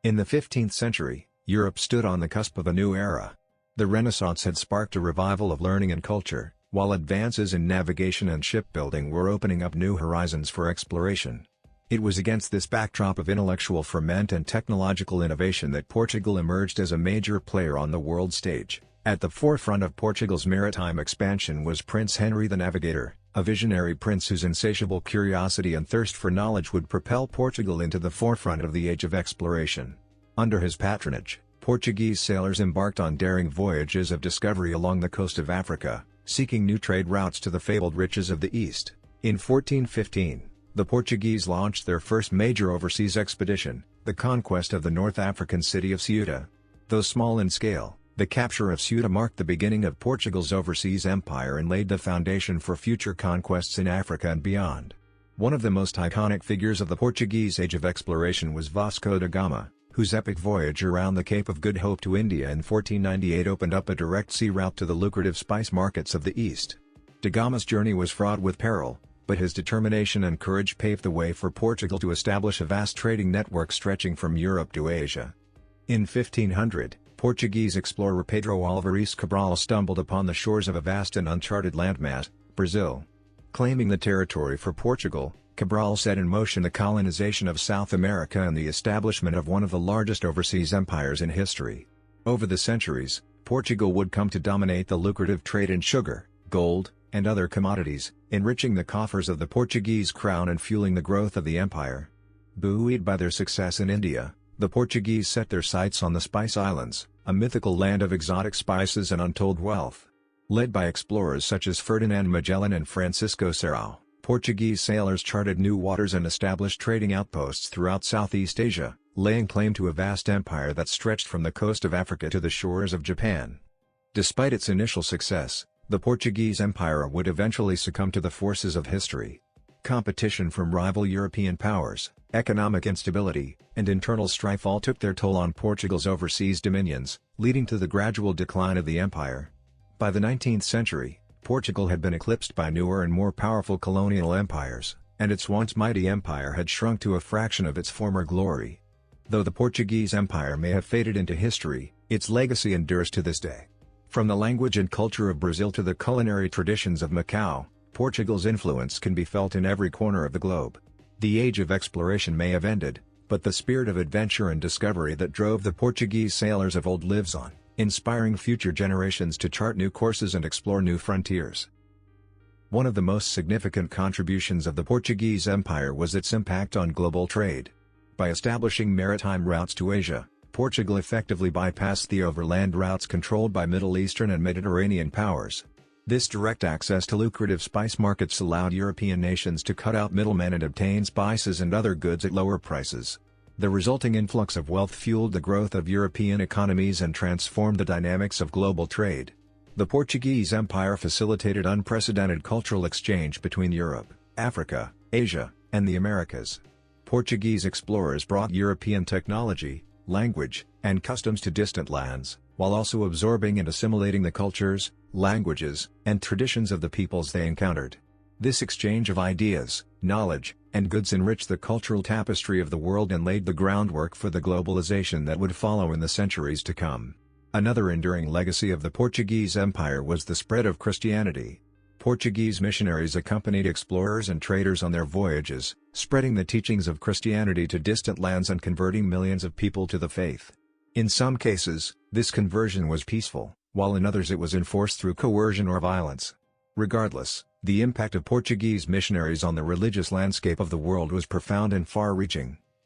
In the 15th century, Europe stood on the cusp of a new era. The Renaissance had sparked a revival of learning and culture, while advances in navigation and shipbuilding were opening up new horizons for exploration. It was against this backdrop of intellectual ferment and technological innovation that Portugal emerged as a major player on the world stage. At the forefront of Portugal's maritime expansion was Prince Henry the Navigator, a visionary prince whose insatiable curiosity and thirst for knowledge would propel Portugal into the forefront of the age of exploration. Under his patronage, Portuguese sailors embarked on daring voyages of discovery along the coast of Africa, seeking new trade routes to the fabled riches of the East. In 1415, the Portuguese launched their first major overseas expedition, the conquest of the North African city of Ceuta. Though small in scale, the capture of Ceuta marked the beginning of Portugal's overseas empire and laid the foundation for future conquests in Africa and beyond. One of the most iconic figures of the Portuguese age of exploration was Vasco da Gama, whose epic voyage around the Cape of Good Hope to India in 1498 opened up a direct sea route to the lucrative spice markets of the East. Da Gama's journey was fraught with peril, but his determination and courage paved the way for Portugal to establish a vast trading network stretching from Europe to Asia. In 1500, Portuguese explorer Pedro Álvares Cabral stumbled upon the shores of a vast and uncharted landmass, Brazil. Claiming the territory for Portugal, Cabral set in motion the colonization of South America and the establishment of one of the largest overseas empires in history. Over the centuries, Portugal would come to dominate the lucrative trade in sugar, gold, and other commodities, enriching the coffers of the Portuguese crown and fueling the growth of the empire. Buoyed by their success in India, the Portuguese set their sights on the Spice Islands, a mythical land of exotic spices and untold wealth. Led by explorers such as Ferdinand Magellan and Francisco Serrao, Portuguese sailors charted new waters and established trading outposts throughout Southeast Asia, laying claim to a vast empire that stretched from the coast of Africa to the shores of Japan. Despite its initial success, the Portuguese Empire would eventually succumb to the forces of history. Competition from rival European powers, economic instability, and internal strife all took their toll on Portugal's overseas dominions, leading to the gradual decline of the empire. By the 19th century, Portugal had been eclipsed by newer and more powerful colonial empires, and its once mighty empire had shrunk to a fraction of its former glory. Though the Portuguese Empire may have faded into history, its legacy endures to this day. From the language and culture of Brazil to the culinary traditions of Macau, Portugal's influence can be felt in every corner of the globe. The age of exploration may have ended, but the spirit of adventure and discovery that drove the Portuguese sailors of old lives on, inspiring future generations to chart new courses and explore new frontiers. One of the most significant contributions of the Portuguese Empire was its impact on global trade. By establishing maritime routes to Asia, Portugal effectively bypassed the overland routes controlled by Middle Eastern and Mediterranean powers. This direct access to lucrative spice markets allowed European nations to cut out middlemen and obtain spices and other goods at lower prices. The resulting influx of wealth fueled the growth of European economies and transformed the dynamics of global trade. The Portuguese Empire facilitated unprecedented cultural exchange between Europe, Africa, Asia, and the Americas. Portuguese explorers brought European technology, language, and customs to distant lands, while also absorbing and assimilating the cultures, languages, and traditions of the peoples they encountered. This exchange of ideas, knowledge, and goods enriched the cultural tapestry of the world and laid the groundwork for the globalization that would follow in the centuries to come. Another enduring legacy of the Portuguese Empire was the spread of Christianity. Portuguese missionaries accompanied explorers and traders on their voyages, spreading the teachings of Christianity to distant lands and converting millions of people to the faith. In some cases, this conversion was peaceful, while in others it was enforced through coercion or violence. Regardless, the impact of Portuguese missionaries on the religious landscape of the world was profound and far-reaching.